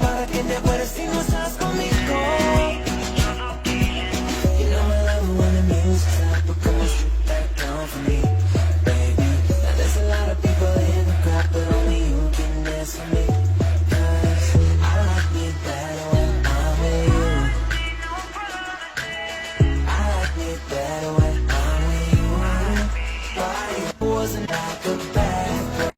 Para que te acuerdes si no estás conmigo. You know I love it when the music's up, but come on, strip that down for me, baby. Now there's a lot of people in the crowd, but only you can dance for me. 'Cause I like it better when I'm with you. I like it better when I'm with you. Why wasn't like a bad girl?